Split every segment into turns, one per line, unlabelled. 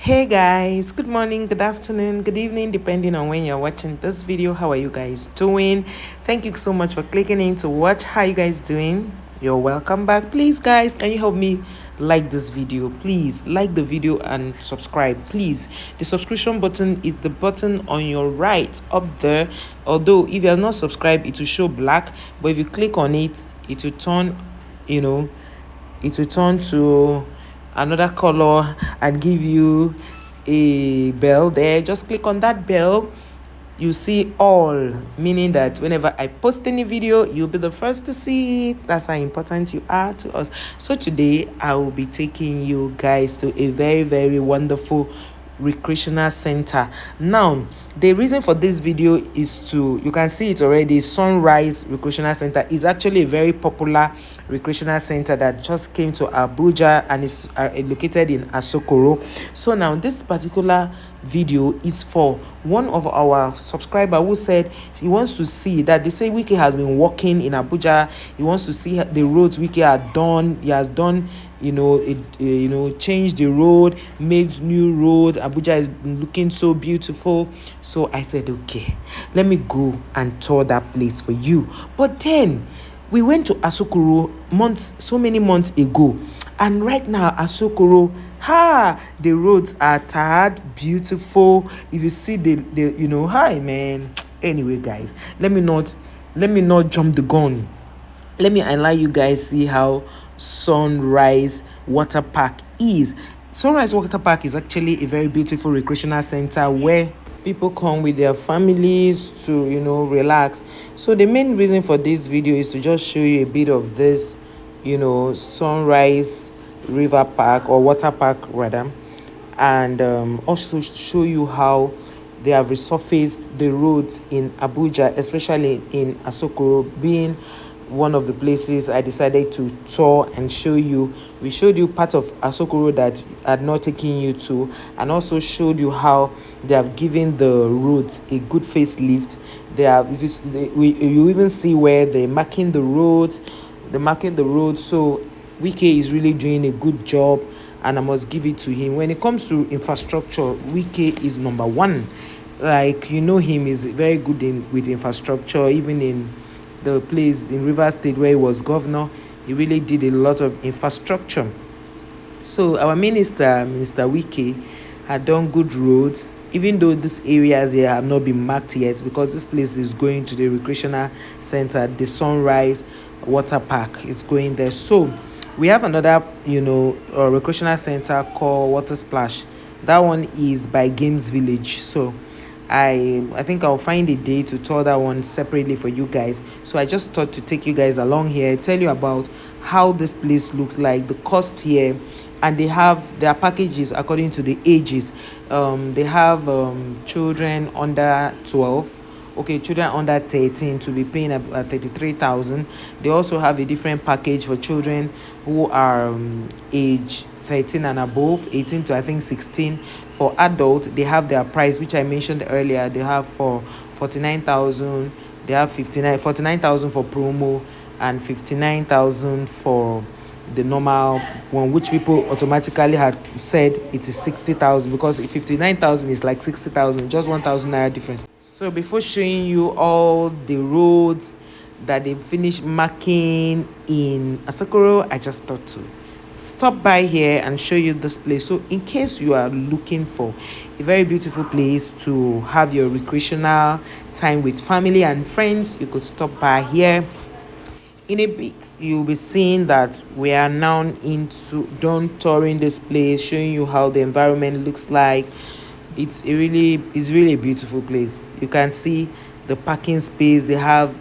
Hey guys, good morning, good afternoon, good evening, depending on when you're watching this video. How are you guys doing? Thank you so much for clicking in to watch. How you guys doing? You're welcome back. Please guys, can you help me like this video? Please like the video and subscribe. Please, the subscription button is the button on your right up there. Although if you're not subscribed, it will show black, but if you click on it, it will turn, you know, it will turn to another color and give you a bell there. Just click on that bell. You see all, meaning that whenever I post any video, you'll be the first to see it. That's how important you are to us. So today I will be taking you guys to a very wonderful recreational center. Now the reason for this video is to, you can see it already, SunRise recreational center is actually a very popular recreational center that just came to Abuja and is located in Asokoro. So now this particular video is for one of our subscriber who said he wants to see that, they say WIKE has been working in Abuja. He wants to see the roads WIKE had done. He has done, changed the road, made new road. Abuja is looking so beautiful. So I said, okay, let me go and tour that place for you. But then we went to Asokoro so many months ago, and right now Asokoro, the roads are tired, beautiful. If you see hi man. Anyway guys, let me not jump the gun. Let me allow you guys see how SunRise Water Park is. SunRise Water Park is actually a very beautiful recreational center where people come with their families to relax. So the main reason for this video is to just show you a bit of this SunRise River Park, or Water Park rather, and also show you how they have resurfaced the roads in Abuja, especially in Asokoro, being one of the places I decided to tour and show you. We showed you part of Asokoro that I had not taken you to, and also showed you how they have given the roads a good facelift. They have, you even see where they're marking the roads. So WIKE is really doing a good job, and I must give it to him. When it comes to infrastructure, WIKE is number one. Like, him is very good with infrastructure. Even in the place in Rivers State where he was governor, he really did a lot of infrastructure. So our Minister WIKE, had done good roads, even though these areas here have not been marked yet, because this place is going to the recreational center, the SunRise Water Park is going there. So we have another recreational center called Water Splash. That one is by Games Village. So I think I'll find a day to tour that one separately for you guys. So I just thought to take you guys along here, tell you about how this place looks like, the cost here, and they have their packages according to the ages. They have children under 12. Okay, children under 13 to be paying 33,000. They also have a different package for children who are age 13 and above, 18 to I think 16. For adults, they have their price, which I mentioned earlier. They have for 49,000. They have 49,000 for promo, and 59,000 for the normal one, which people automatically had said it is 60,000, because 59,000 is like 60,000, just 1,000 naira difference. So before showing you all the roads that they finished marking in Asokoro, I just thought to stop by here and show you this place. So in case you are looking for a very beautiful place to have your recreational time with family and friends, you could stop by here. In a bit, you'll be seeing that we are now into done touring this place, showing you how the environment looks like. It's really a beautiful place. You can see the parking space. They have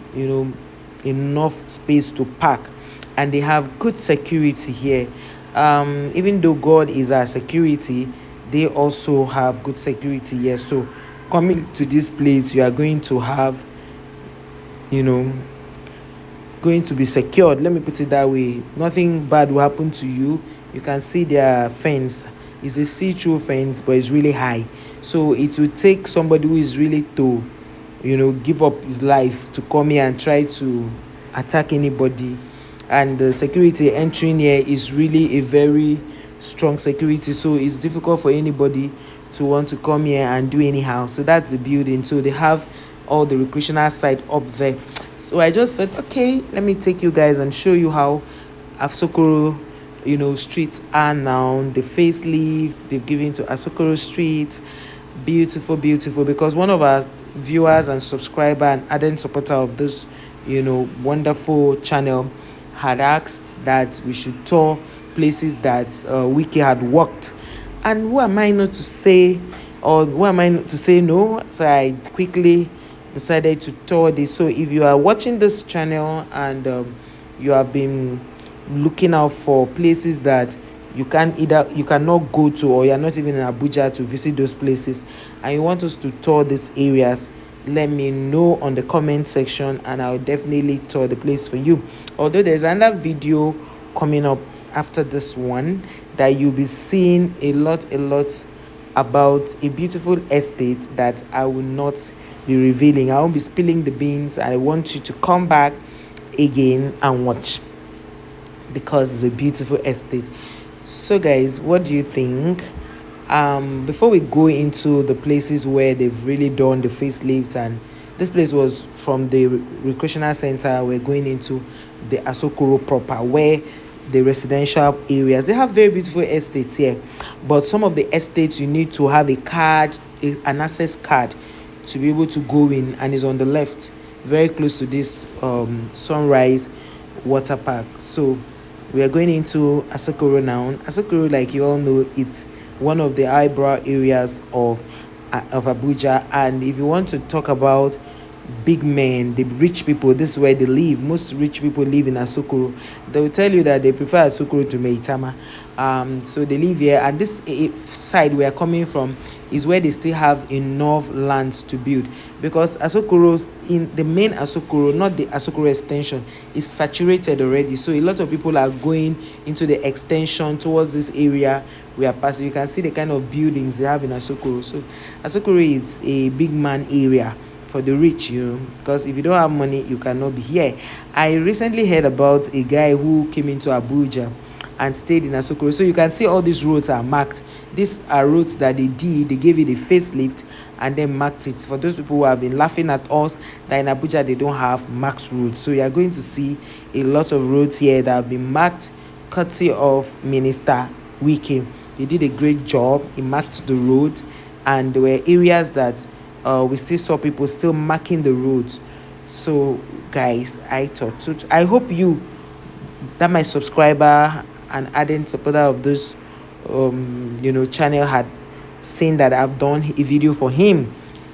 enough space to park, and they have good security here. Even though God is our security, they also have good security here. So coming to this place, you are going to have going to be secured. Let me put it that way. Nothing bad will happen to you. You can see their fence. It's a see-through fence, but it's really high. So it will take somebody who is really to give up his life to come here and try to attack anybody. And the security entering here is really a very strong security, so it's difficult for anybody to want to come here and do anyhow. So that's the building. So they have all the recreational side up there. So I just said, okay, let me take you guys and show you how Asokoro, streets are now. The facelift they've given to Asokoro Street. Beautiful, beautiful. Because one of our viewers and subscriber and ardent supporter of this, wonderful channel had asked that we should tour places that WIKE had worked. And who am I not to say, or who am I not to say no? So I quickly decided to tour this. So if you are watching this channel and you have been looking out for places that you cannot go to, or you're not even in Abuja to visit those places, and you want us to tour these areas, let me know on the comment section and I'll definitely tour the place for you. Although there's another video coming up after this one that you'll be seeing a lot about a beautiful estate that I will not be revealing. I won't be spilling the beans. I want you to come back again and watch, because it's a beautiful estate. So guys, what do you think? Before we go into the places where they've really done the facelifts, and this place was from the recreational center, we're going into the Asokoro proper, where the residential areas, they have very beautiful estates here, but some of the estates you need to have a card, an access card, to be able to go in, and is on the left, very close to this SunRise water park. So we are going into Asokoro now. Asokoro, like you all know, it's one of the eyebrow areas of Abuja. And if you want to talk about big men, the rich people, this is where they live. Most rich people live in Asokoro. They will tell you that they prefer Asokoro to Meitama. So they live here, and this side we are coming from is where they still have enough lands to build, because Asokoro, in the main Asokoro, not the Asokoro extension, is saturated already. So a lot of people are going into the extension towards this area we are passing. You can see the kind of buildings they have in Asokoro. So Asokoro is a big man area for the rich, because if you don't have money, you cannot be here. I recently heard about a guy who came into Abuja and stayed in Asokoro. So you can see all these roads are marked. These are roads that they gave it a facelift and then marked it. For those people who have been laughing at us that in Abuja they don't have marked roads, so you are going to see a lot of roads here that have been marked courtesy of Minister WIKE. He did a great job. He marked the road, and there were areas that we still saw people still marking the roads. So guys, I hope that my subscriber and ardent supporter of this channel had seen that I've done a video for him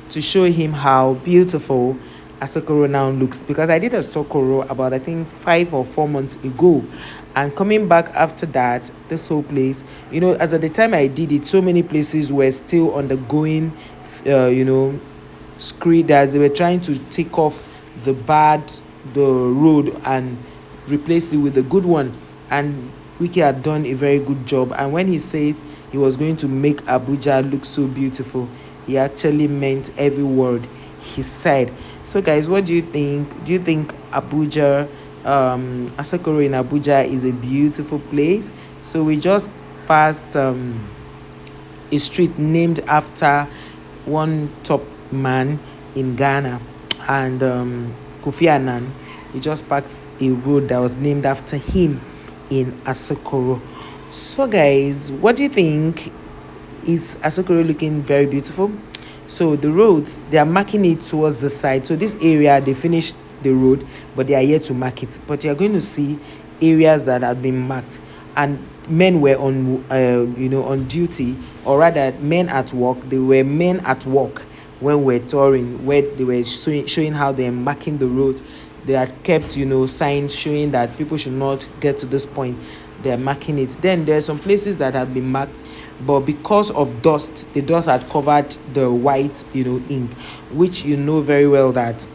to show him how beautiful Asokoro now looks, because I did Asokoro about, I think, 5 or 4 months ago, and coming back after that, this whole place, as at the time I did it, so many places were still undergoing screed, as they were trying to take off the road and replace it with a good one. And WIKE had done a very good job, and when he said he was going to make Abuja look so beautiful, he actually meant every word he said. So guys, what do you think? Do you think Abuja, Asokoro in Abuja is a beautiful place? So we just passed a street named after one top man in Ghana, and Kofi Annan. He just passed a road that was named after him in Asokoro. So guys, what do you think? Is Asokoro looking very beautiful? So the roads, they are marking it towards the side. So this area, they finished the road, but they are yet to mark it. But you are going to see areas that have been marked, and men were on duty, or rather men at work. They were men at work when we're touring, where they were showing how they're marking the road. They had kept signs showing that people should not get to this point. They're marking it. Then there are some places that have been marked, but because of dust, the dust had covered the white ink, which very well that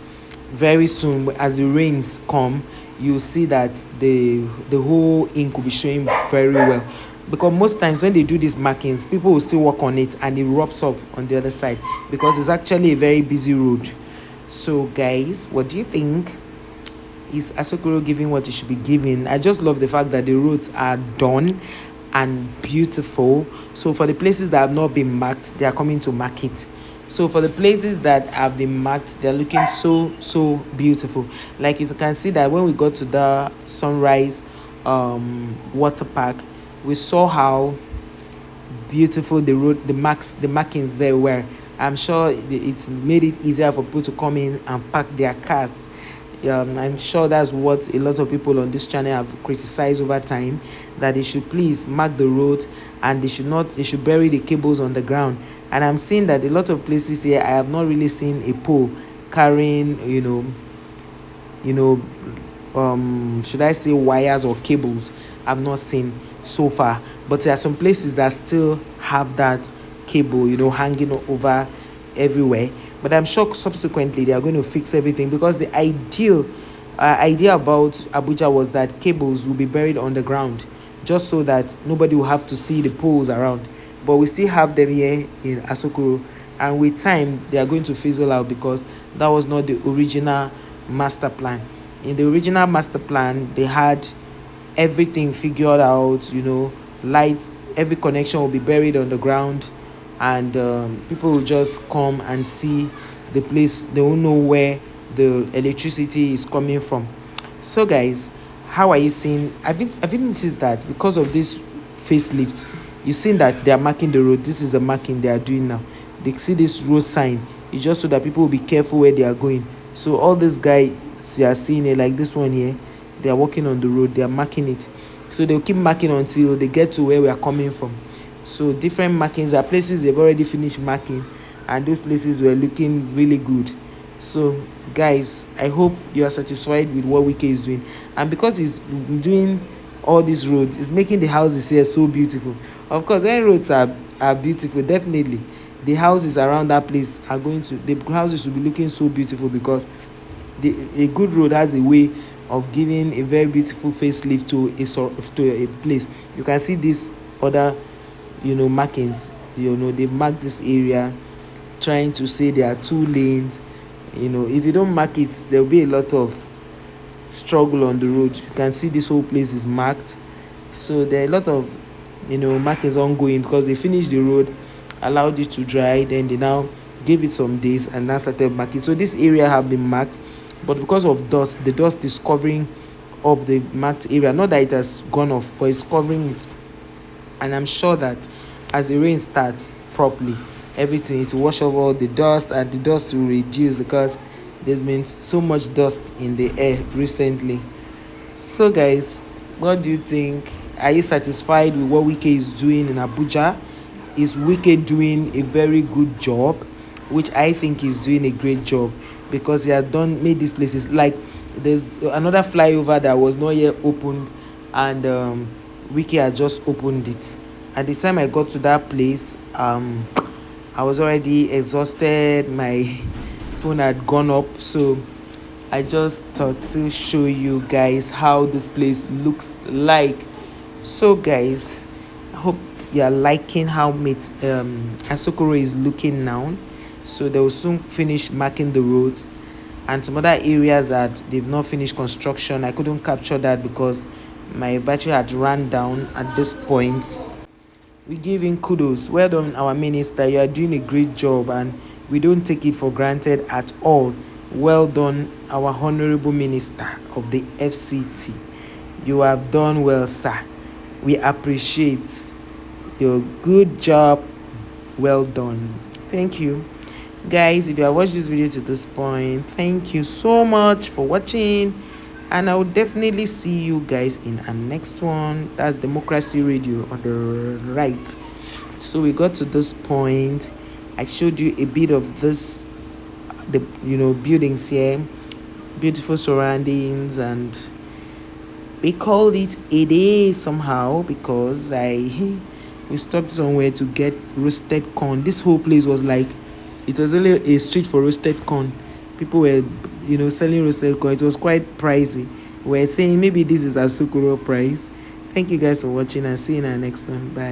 very soon, as the rains come, you'll see that the whole ink will be showing very well. Because most times when they do these markings, people will still work on it and it rubs off on the other side, because it's actually a very busy road. So guys, what do you think? Is Asokoro giving what it should be giving? I just love the fact that the roads are done, and beautiful. So for the places that have not been marked, they are coming to mark it. So for the places that have been marked, they're looking so beautiful. Like you can see that when we got to the SunRise water park, we saw how beautiful the road, the markings there were. I'm sure it's made it easier for people to come in and park their cars. I'm sure that's what a lot of people on this channel have criticized over time, that they should please mark the road, and they should bury the cables on the ground. And I'm seeing that a lot of places here I have not really seen a pole carrying should I say wires or cables. I've not seen so far, but there are some places that still have that cable hanging over everywhere. But I'm sure subsequently they are going to fix everything, because the idea about Abuja was that cables will be buried on the ground, just so that nobody will have to see the poles around. But we still have them here in Asokoro, and with time they are going to fizzle out, because that was not the original master plan. In the original master plan, they had everything figured out, lights, every connection will be buried on the ground, and people will just come and see the place. They won't know where the electricity is coming from. So guys, how are you seeing? Have you noticed that because of this facelift, you've seen that they are marking the road? This is the marking they are doing now. They see this road sign. It's just so that people will be careful where they are going. So all these guys you are seeing it, like this one here, they are walking on the road, they are marking it. So they'll keep marking until they get to where we are coming from. So different markings are places they've already finished marking, and those places were looking really good. So guys, I hope you are satisfied with what WIKE is doing. And because he's doing all these roads, it's making the houses here so beautiful. Of course, when roads are beautiful, definitely the houses around that place are going to, the houses will be looking so beautiful, because a good road has a way of giving a very beautiful facelift to a place. You can see this other markings. They've marked this area, trying to say there are 2 lanes. If you don't mark it, there'll be a lot of struggle on the road. You can see this whole place is marked. So there are a lot of markings ongoing, because they finished the road, allowed it to dry, then they now gave it some days and now started marking. So this area have been marked, but because of dust, the dust is covering up the marked area. Not that it has gone off, but it's covering it. And I'm sure that as the rain starts properly, everything is to wash off all the dust, and the dust will reduce, because there's been so much dust in the air recently. So guys, what do you think? Are you satisfied with what WIKE is doing in Abuja? Is WIKE doing a very good job? Which I think is doing a great job, because he has made these places, like there's another flyover that was not yet opened, and WIKE had just opened it. At the time I got to that place, I was already exhausted, my phone had gone up, so I just thought to show you guys how this place looks like. So guys, I hope you are liking how Asokoro is looking now. So they will soon finish marking the roads, and some other areas that they've not finished construction. I couldn't capture that because my battery had run down at this point. We give him kudos. Well done, our minister. You are doing a great job, and we don't take it for granted at all. Well done, our honorable minister of the FCT. You have done well, sir. We appreciate your good job. Well done. Thank you. Guys, if you have watched this video to this point, thank you so much for watching, and I will definitely see you guys in our next one. That's Democracy Radio on the right. So we got to this point. I showed you a bit of the buildings here, beautiful surroundings, and we called it a day somehow, because we stopped somewhere to get roasted corn. This whole place was like, it was only a street for roasted corn. People were selling roasted corn. It was quite pricey. We're saying maybe this is a Asokoro price. Thank you guys for watching, and see you in our next one. Bye.